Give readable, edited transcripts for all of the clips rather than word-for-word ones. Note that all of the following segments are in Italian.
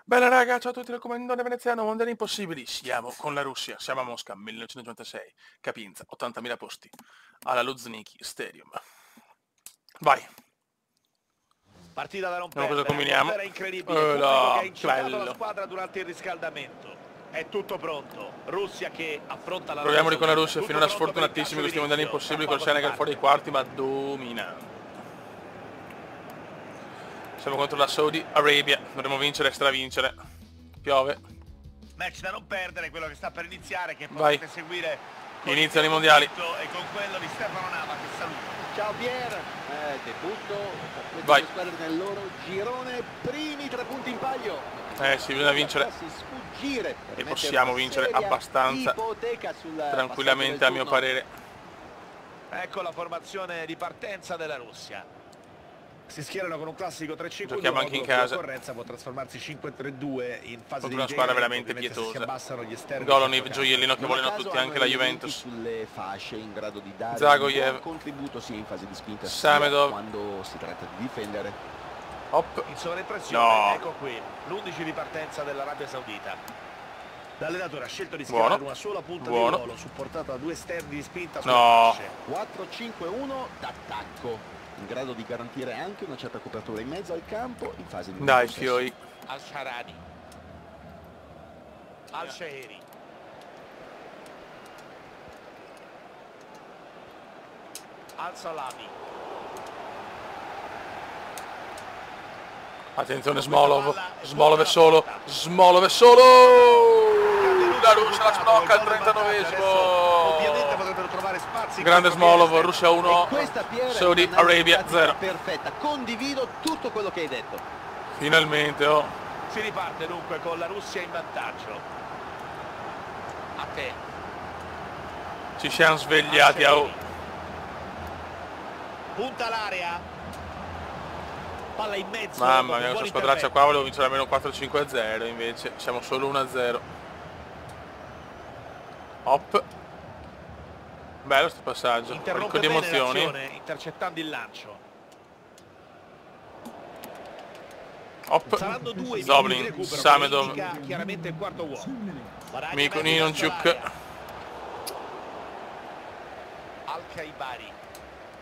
Bella raga, ciao a tutti dal comandante veneziano, mondiali impossibili. Siamo con la Russia, siamo a Mosca, 1996, Capinza, 80.000 posti, alla Luzhniki Stadium. Vai, Partita da non vediamo cosa perdere, combiniamo. atmosfera incredibile, pubblico che ha incitato la Bello. squadra durante il riscaldamento. È tutto pronto, Russia che affronta la Proviamoli con la Saudita. Russia, Tutto finora pronto per il calcio sfortunatissimi questi mondiali d'inizio, impossibili tra col poco si Senegal fuori ai parte. quarti, ma dominando. Siamo contro la Saudi Arabia, dovremmo vincere, stravincere. Piove. Match da non perdere, quello che sta per iniziare, che Vai. potete seguire con Iniziano il i mondiali. e con quello di Stefano Nava che saluta. Ciao Pier, debutto per queste Vai. due squadre nel loro girone, primi 3 punti in palio. Sì, bisogna vincere. Sfuggire E possiamo vincere abbastanza tranquillamente, a mio parere. Ecco la formazione di partenza della Russia. Si schierano con un classico 3-5-2, Giochiamo anche in casa. l'occorrenza può trasformarsi 5-3-2 in fase di Una squadra veramente pietosa. Goloniv, gioiellino che vogliono tutti, anche la Juventus. Sulle fasce in grado di dare Zagoyev. un buon contributo sia in fase di spinta Samedov. sia quando si tratta di difendere. Hop. In sovraimpressione, No. ecco qui l'11 di partenza dell'Arabia Saudita. L'allenatore ha scelto di schierare Buono. una sola punta Buono. di ruolo, supportata da due esterni di spinta sulle No. fasce. 4-5-1 d'attacco, in grado di garantire anche una certa copertura in mezzo al campo in fase di Dai, possesso. fioi. Al-Sharani, Al-Shaheri, Al-Salami. Attenzione Smolov. Smolov è solo. Smolov è solo. La Russia la sblocca al 39esimo. Ovviamente potrebbero trovare spazi. Grande Smolov, Russia 1, E questa, Pier, è Saudi un'analisi Arabia tattica 0. perfetta, condivido tutto quello che hai detto. Finalmente, oh. Si riparte dunque con la Russia in vantaggio. A te. Ci siamo svegliati, oh. Punta l'area. Palla in mezzo. Mamma mia, buon questa squadraccia intervento. qua volevo vincere almeno 4-5-0, invece siamo solo 1-0. Hop. Bello sto passaggio, Interrompe ricco di bene emozioni. l'azione, intercettando il lancio. Hop. Saranno due i minuti di Zoblin, recupero, Samedov, che indica chiaramente il quarto uomo. Guadagna Miko mezzo Ninonchuk. verso l'area. Al-Khaibari.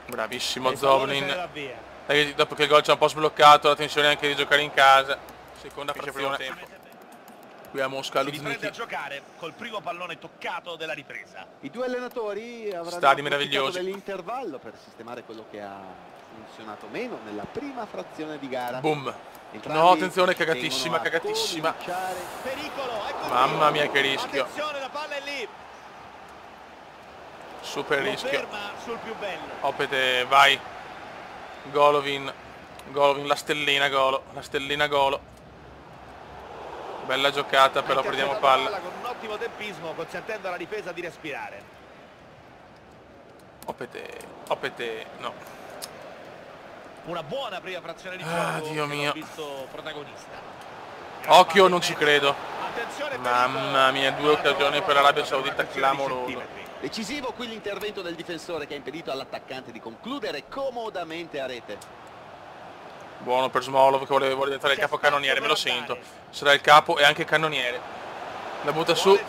Bravissimo Il pallone se ne Zoblin. va via. Dai, dopo che il gol ci ha un po' sbloccato, la tensione anche di giocare in casa. Seconda frazione. Qui a Mosca, Si riprende a Luzhniki. giocare col primo pallone toccato della ripresa. I due allenatori avranno Stadi approfittato meravigliosi. dell'intervallo per sistemare quello che ha funzionato meno nella prima frazione di gara. Boom. Entrambi No, attenzione, cagatissima, tengono a cagatissima. cominciare. Pericolo, ecco Mamma qui. mia, che rischio. Attenzione, la palla è lì. Super Lo rischio. ferma sul più bello. Opete, vai. Golovin. Golovin, la stellina Golo. La stellina Golo. Bella giocata, però perdiamo Intercettato palla. con un ottimo tempismo, consentendo alla difesa di respirare. Opete, Opete, no. Una buona prima frazione di gioco. Dio che l'ho mio. visto protagonista. Occhio, non ci credo. Attenzione, Mamma mia, due occasioni per l'Arabia Saudita, clamoroso. Decisivo qui l'intervento del difensore che ha impedito all'attaccante di concludere comodamente a rete. Buono per Smolov che vuole diventare il capocannoniere, me lo sento. Sarà il capo e anche cannoniere. La butta su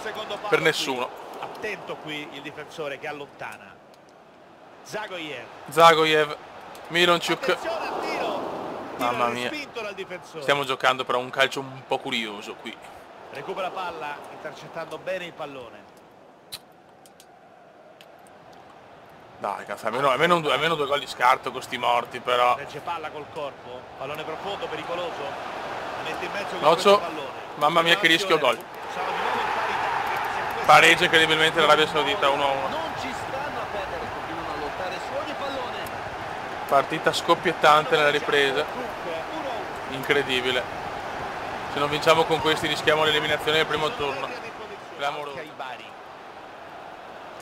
per nessuno. Attento qui il difensore che allontana. Zagoyev. Zagoyev, Mironchuk. Attenzione al tiro. Mamma Tiro mia. respinto dal difensore. Stiamo giocando però un calcio un po' curioso qui. Recupera palla, intercettando bene il pallone. Dai, cazzo, almeno due gol di scarto con sti morti però. Regge palla col corpo. Pallone profondo, pericoloso. La mette in mezzo con Noccio. questo pallone. Mamma mia, che rischio, gol. Sono di nuovo in parità. Grazie a questo. Pareggia incredibilmente l'Arabia Saudita 1-1. Non ci stanno a perdere, continuano a lottare su ogni pallone. Partita scoppiettante nella ripresa. Dunque, 1-1. Incredibile. Se non vinciamo con questi rischiamo l'eliminazione del primo turno. Clamoroso. Khaibari.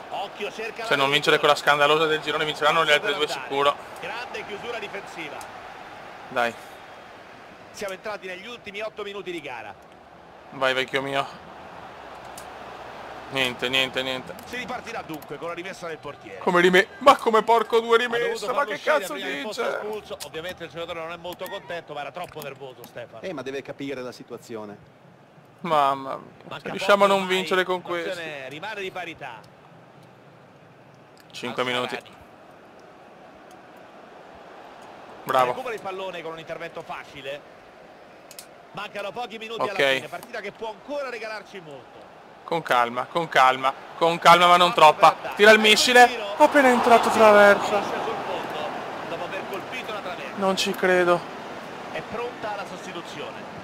Occhio, cerca Se non vincere quella scandalosa del girone vinceranno le altre due sicuro. Grande chiusura difensiva. Dai, Siamo entrati negli ultimi 8 minuti di gara. vai vecchio mio. Niente, niente, niente. Si ripartirà dunque con la rimessa del portiere. Ma come porco due Ha dovuto rimessa, ma farlo che uscire cazzo prima che fosse dice? espulso. Ovviamente il giocatore non è molto contento, ma era troppo nervoso Stefano. Ma deve capire la situazione. Mamma mia, Manca se riusciamo a poco non ormai, vincere con la situazione questo. rimane di parità. 5 minuti. Al-Shaarawy. Bravo. Recupera il pallone con un intervento facile. Mancano pochi minuti Ok. alla fine, partita che può ancora regalarci molto. Con calma, con calma, con calma ma non troppa. Tira il missile. Appena entrato traversa. Finisce sul fondo dopo aver colpito la traversa. Non ci credo. È pronta la sostituzione.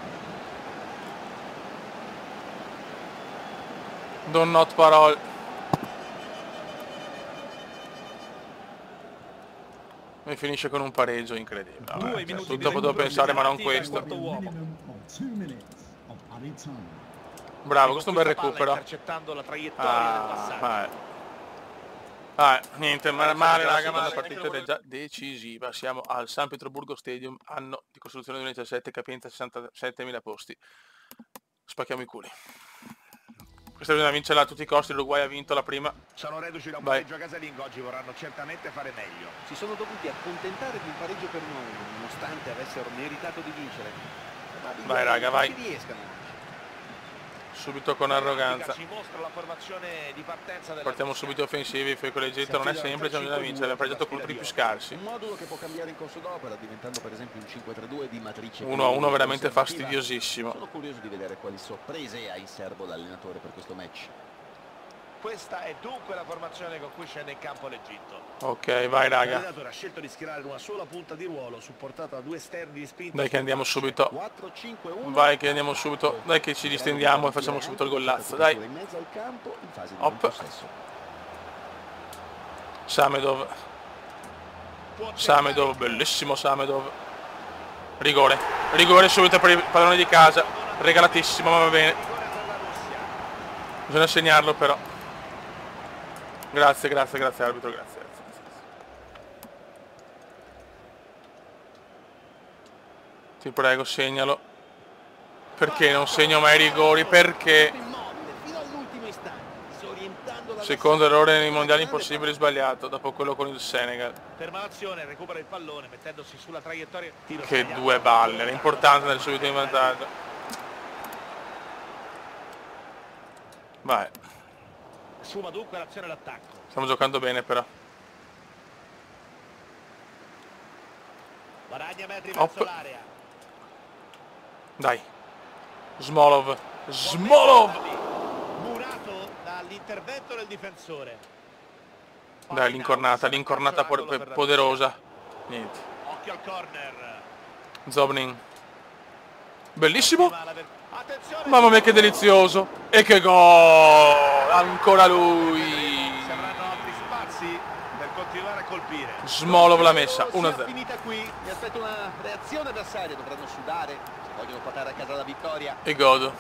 Do not parole. Mi finisce con un pareggio incredibile. Vabbè, 2 cioè, minuti di dopo devo recupero pensare, di ma non partita, questo. quarto uomo. Bravo, questo è un bel Palla recupero. intercettando la traiettoria del passaggio. Niente, male raga, ma la partita è già decisiva. Siamo al San Pietroburgo Stadium, anno di costruzione 2017, capienza 67.000 posti. Spacchiamo i culi. Questa bisogna vincerla a tutti i costi, l'Uruguay ha vinto la prima. Sono reduci da un Vai. pareggio casalingo, oggi vorranno certamente fare meglio. Si sono dovuti accontentare di un pareggio per noi, nonostante avessero meritato di vincere. Vai, raga, vai. Non ci riescano. Subito con arroganza. Ci mostra la formazione di partenza della Partiamo Russia. subito offensivi, poi con l'Egitto non è semplice, bisogna vincere, abbiamo pareggiato con i più scarsi. Un modulo che può cambiare in corso d'opera, diventando per esempio un 5-3-2 di matrice 1-1 veramente conservativa. fastidiosissimo. Sono curioso di vedere quali sorprese ha in serbo l'allenatore per questo match. Questa è dunque la formazione con cui scende in campo l'Egitto. Ok, vai raga. L'allenatore ha scelto di schierare una sola punta di ruolo, supportata da due esterni di spinta. Dai che andiamo subito. 4-5-1. Vai che andiamo subito. Dai che ci distendiamo e facciamo subito il gollazzo. Dai. In mezzo al campo in fase di Hop. possesso. Samedov. Samedov, bellissimo Samedov. Rigore. Rigore subito per il padrone di casa. Regalatissimo, ma va bene. Bisogna segnarlo però. Grazie, grazie, grazie arbitro, grazie. Ti prego, segnalo. Perché non segno mai i rigori? Perché? Secondo errore nei mondiali impossibile sbagliato, dopo quello con il Senegal. Ferma l'azione, recupera il pallone mettendosi sulla traiettoria. Tiro Che sbagliato. due balle, l'importante nel subito in vantaggio. Vai, Sfuma dunque l'azione d'attacco. stiamo giocando bene però. Guadagna metri Hop. verso l'area. Dai. Smolov. Smolov! Murato dall'intervento del difensore. Dai, l'incornata poderosa. Niente. Occhio al corner. Zobnin. Bellissimo. Attenzione. Mamma mia che delizioso. E che gol! Ancora lui. Se avranno altri spazi per continuare a colpire. Smolov l'ha messa. Sia 1-0. finita qui, mi aspetto una reazione avversaria, dovranno sudare se vogliono portare a casa la vittoria. E godo.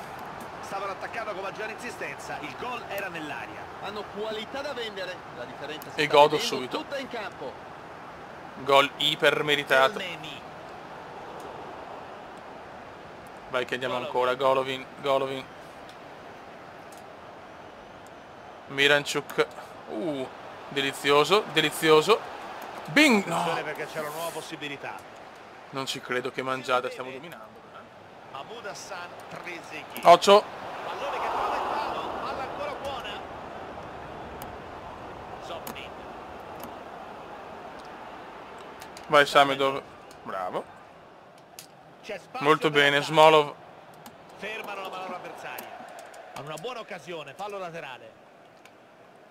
Stavano attaccando con maggiore insistenza, il gol era nell'aria. Hanno qualità da vendere, la differenza si E sta godo vedendo subito. tutta in campo. Gol iper meritato. Elneny. Vai che andiamo ancora. Golovin. Golovin. Miranchuk. Delizioso. Delizioso. Bing! No! Perché c'è una nuova possibilità. Non ci credo, che mangiata, stiamo dominando. Mahmoud Hassan Trezeguet. Occhio. Pallone che trova il palo, palla ancora buona. Zobnin. Vai Samedov. Bravo. C'è spazio Molto per bene. l'attacco. Smolov. Fermano la manovra avversaria. Hanno una buona occasione, fallo laterale.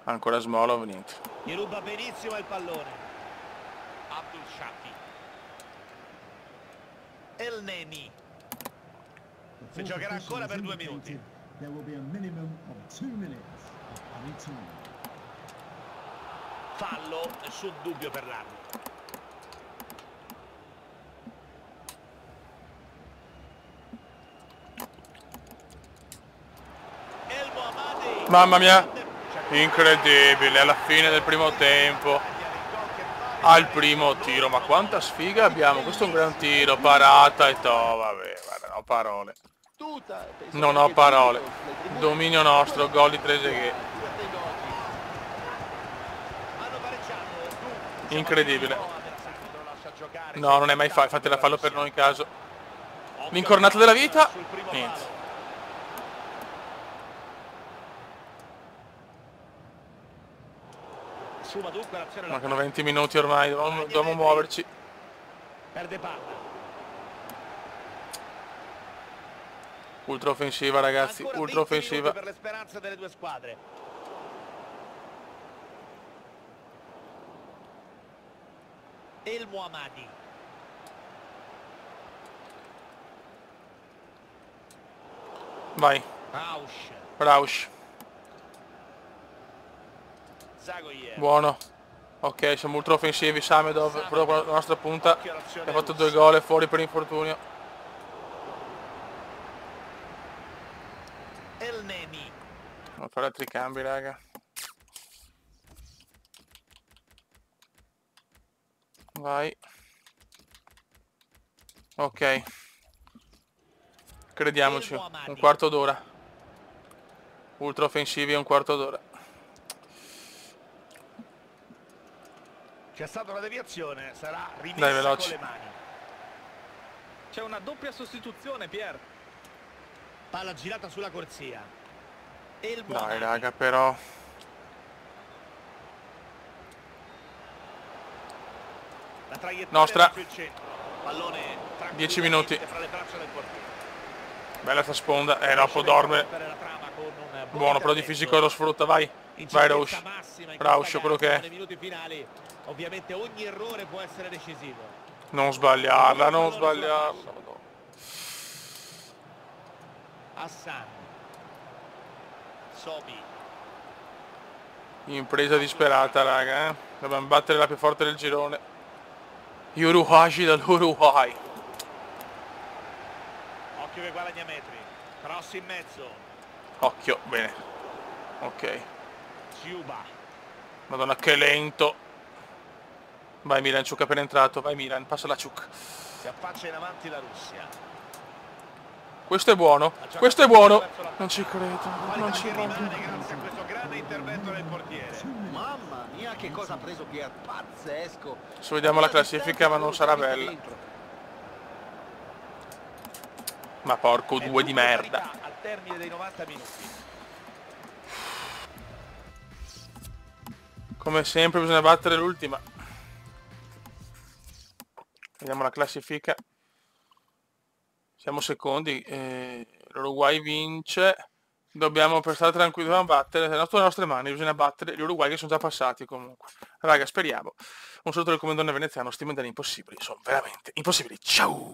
Ancora Smolov, niente. Gli ruba benissimo il pallone. Abdul Shafi. Elneny. Si giocherà ancora per 2 minuti. Fallo, nessun dubbio per l'arbitro. El Mohammadi. Mamma mia. Incredibile, alla fine del primo tempo. Al primo tiro, ma quanta sfiga abbiamo. Questo è un gran tiro, parata e vabbè, guarda, no parole. battuta. Penso Non che ho anche parole. il sulle tribune. Dominio nostro, gol di Trezeguet. Hanno pareggiato. Incredibile. Lo lascia giocare. No, non è mai fallo, fatela fallo per noi in caso. L'incornata della vita. Sul primo Niente. palo. Suma dunque l'azione. Mancano 20 minuti ormai, dobbiamo muoverci. Perde palla. Ultra offensiva ragazzi, Ancora ultra 20 minuti offensiva. per le speranze delle due squadre. El Muhammadi. Vai, Rausch. Rausch. Zagoyev. Buono. Ok, siamo ultra offensivi, Samedov, proprio con la nostra punta. Occhio all'azione Ha fatto russa. 2 gol e fuori per infortunio. El Neni. Devo fare altri cambi, raga. Vai. Ok. Crediamoci, un quarto d'ora. Ultra offensivi un quarto d'ora. C'è stata una deviazione, sarà rimessa Dai, veloci. con le mani. C'è una doppia sostituzione, Pier. Palla girata sulla corsia. El Dai, Muhammadi. raga, però. La traiettoria Nostra. verso il centro. Pallone 10 minuti. fra le braccia del portiere. Bella sta sponda. Dopo dorme. Per la trama con un buon Buono, però di intervento. fisico lo sfrutta, vai. Vai Incertezza Rausch. massima in Rausch, questa quello gara, che è. nei minuti finali. Ovviamente ogni errore può essere decisivo. Non sbagliarla, non sbagliarla. Hassan. Sobi. Impresa disperata, raga, eh. Dobbiamo battere la più forte del girone. Uruguay dall'Uruguay. Occhio che guadagna metri. Cross in mezzo. Occhio, bene. Ok. Ciuba. Madonna che lento. Vai Milan, Ciuc appena entrato. Vai Milan, passa la Ciuc. Si affaccia in avanti la Russia. Questo è buono. Questo è buono. Non ci credo. Non ci Rimane credo. grazie a questo grande intervento del portiere. Mamma mia che cosa ha preso Pier, pazzesco. Adesso vediamo la classifica, ma non sarà bella. Ma porco È due di tutta merda. parità al termine dei 90 minuti. Come sempre bisogna battere l'ultima. Vediamo la classifica. Siamo secondi. L'Uruguay vince. Dobbiamo per stare tranquilli, dobbiamo battere. È tutto nelle nostre mani, bisogna battere gli Uruguay che sono già passati comunque. Raga, speriamo. Un saluto del comandante veneziano, stime delle impossibili. Sono veramente impossibili. Ciao!